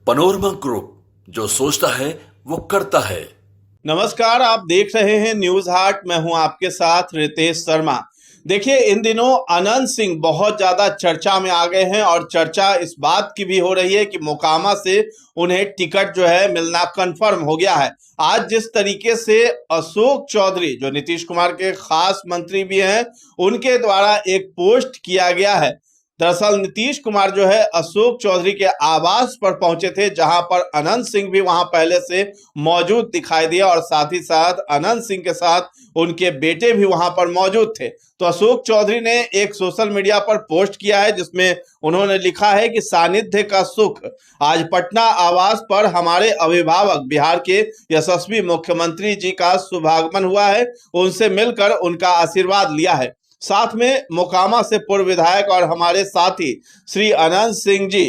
Panorama group, जो सोचता है वो करता है। नमस्कार, आप देख रहे हैं न्यूज हाट। मैं हूं आपके साथ रितेश शर्मा। देखिए, इन दिनों अनंत सिंह बहुत ज्यादा चर्चा में आ गए हैं और चर्चा इस बात की भी हो रही है कि मोकामा से उन्हें टिकट जो है मिलना कंफर्म हो गया है। आज जिस तरीके से अशोक चौधरी, जो नीतीश कुमार के खास मंत्री भी हैं, उनके द्वारा एक पोस्ट किया गया है। दरअसल नीतीश कुमार जो है अशोक चौधरी के आवास पर पहुंचे थे, जहां पर अनंत सिंह भी वहां पहले से मौजूद दिखाई दिया और साथ ही साथ अनंत सिंह के साथ उनके बेटे भी वहां पर मौजूद थे। तो अशोक चौधरी ने एक सोशल मीडिया पर पोस्ट किया है, जिसमें उन्होंने लिखा है कि सानिध्य का सुख, आज पटना आवास पर हमारे अभिभावक बिहार के यशस्वी मुख्यमंत्री जी का शुभागमन हुआ है। उनसे मिलकर उनका आशीर्वाद लिया है। साथ में मोकामा से पूर्व विधायक और हमारे साथी श्री अनंत सिंह जी,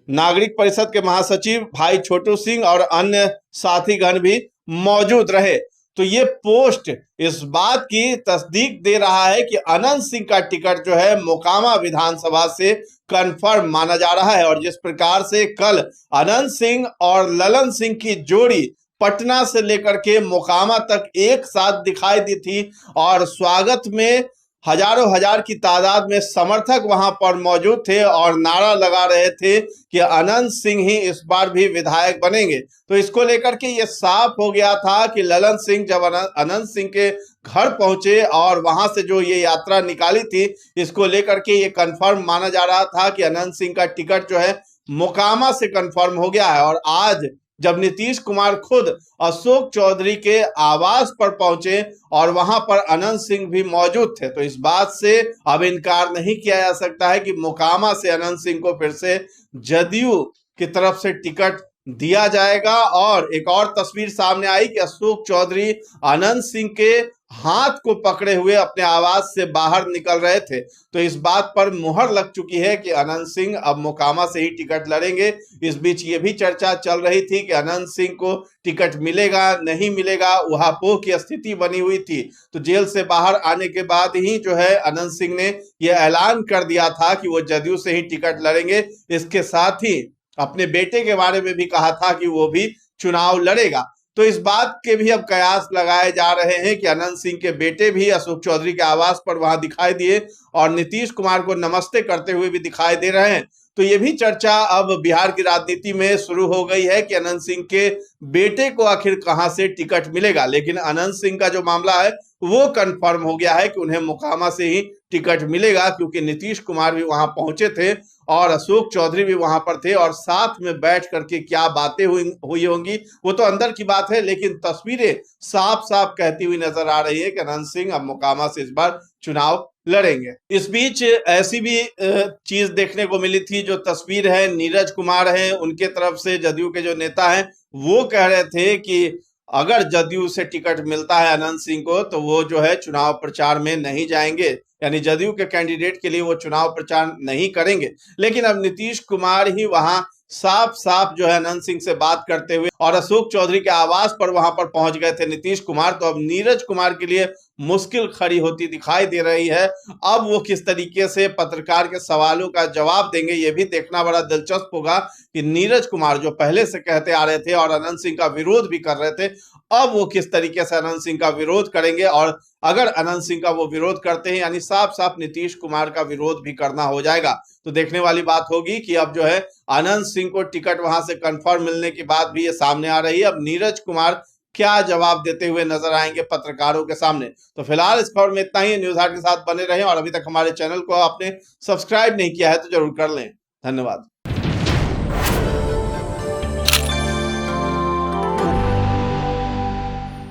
नागरिक परिषद के महासचिव भाई छोटू सिंह और अन्य साथीगण भी मौजूद रहे। तो ये पोस्ट इस बात की तस्दीक दे रहा है कि अनंत सिंह का टिकट जो है मोकामा विधानसभा से कंफर्म माना जा रहा है। और जिस प्रकार से कल अनंत सिंह और ललन सिंह की जोड़ी पटना से लेकर के मोकामा तक एक साथ दिखाई दी थी और स्वागत में हजारों हजार की तादाद में समर्थक वहां पर मौजूद थे और नारा लगा रहे थे कि अनंत सिंह ही इस बार भी विधायक बनेंगे। तो इसको लेकर के ये साफ हो गया था कि ललन सिंह जब अनंत सिंह के घर पहुंचे और वहां से जो ये यात्रा निकाली थी, इसको लेकर के ये कंफर्म माना जा रहा था कि अनंत सिंह का टिकट जो है मोकामा से कंफर्म हो गया है। और आज जब नीतीश कुमार खुद अशोक चौधरी के आवास पर पहुंचे और वहां पर अनंत सिंह भी मौजूद थे, तो इस बात से अब इनकार नहीं किया जा सकता है कि मोकामा से अनंत सिंह को फिर से जदयू की तरफ से टिकट दिया जाएगा। और एक और तस्वीर सामने आई कि अशोक चौधरी अनंत सिंह के हाथ को पकड़े हुए अपने आवास से बाहर निकल रहे थे। तो इस बात पर मुहर लग चुकी है कि अनंत सिंह अब मोकामा से ही टिकट लड़ेंगे। इस बीच ये भी चर्चा चल रही थी कि अनंत सिंह को टिकट मिलेगा नहीं मिलेगा, उहापोह की स्थिति बनी हुई थी। तो जेल से बाहर आने के बाद ही जो है अनंत सिंह ने यह ऐलान कर दिया था कि वो जदयू से ही टिकट लड़ेंगे। इसके साथ ही अपने बेटे के बारे में भी कहा था कि वो भी चुनाव लड़ेगा। तो इस बात के भी अब कयास लगाए जा रहे हैं कि अनंत सिंह के बेटे भी अशोक चौधरी के आवास पर वहां दिखाई दिए और नीतीश कुमार को नमस्ते करते हुए भी दिखाई दे रहे हैं। तो ये भी चर्चा अब बिहार की राजनीति में शुरू हो गई है कि अनंत सिंह के बेटे को आखिर कहां से टिकट मिलेगा। लेकिन अनंत सिंह का जो मामला है वो कंफर्म हो गया है कि उन्हें मोकामा से ही टिकट मिलेगा, क्योंकि नीतीश कुमार भी वहां पहुंचे थे और अशोक चौधरी भी वहां पर थे और साथ में बैठ करके क्या बातें हुई होंगी वो तो अंदर की बात है, लेकिन तस्वीरें साफ साफ कहती हुई नजर आ रही है कि अनंत सिंह अब मोकामा से इस बार चुनाव लड़ेंगे। इस बीच ऐसी भी चीज देखने को मिली थी, जो तस्वीर है नीरज कुमार है, उनके तरफ से जदयू के जो नेता हैं वो कह रहे थे कि अगर जदयू से टिकट मिलता है अनंत सिंह को तो वो जो है चुनाव प्रचार में नहीं जाएंगे, यानी जदयू के कैंडिडेट के लिए वो चुनाव प्रचार नहीं करेंगे। लेकिन अब नीतीश कुमार ही वहां साफ साफ जो है अनंत सिंह से बात करते हुए और अशोक चौधरी के आवास पर वहां पर पहुंच गए थे नीतीश कुमार। तो अब नीरज कुमार के लिए मुश्किल खड़ी होती दिखाई दे रही है। अब वो किस तरीके से पत्रकार के सवालों का जवाब देंगे, ये भी देखना बड़ा दिलचस्प होगा कि नीरज कुमार जो पहले से कहते आ रहे थे और अनंत सिंह का विरोध भी कर रहे थे, अब वो किस तरीके से अनंत सिंह का विरोध करेंगे। और अगर अनंत सिंह का वो विरोध करते हैं, यानी साफ साफ नीतीश कुमार का विरोध भी करना हो जाएगा। तो देखने वाली बात होगी कि अब जो है अनंत सिंह को टिकट वहां से कंफर्म मिलने की बात भी ये सामने आ रही है। अब नीरज कुमार क्या जवाब देते हुए नजर आएंगे पत्रकारों के सामने। तो फिलहाल इस खबर में इतना ही। न्यूज हाट के साथ बने रहें और अभी तक हमारे चैनल को आपने सब्सक्राइब नहीं किया है तो जरूर कर लें। धन्यवाद।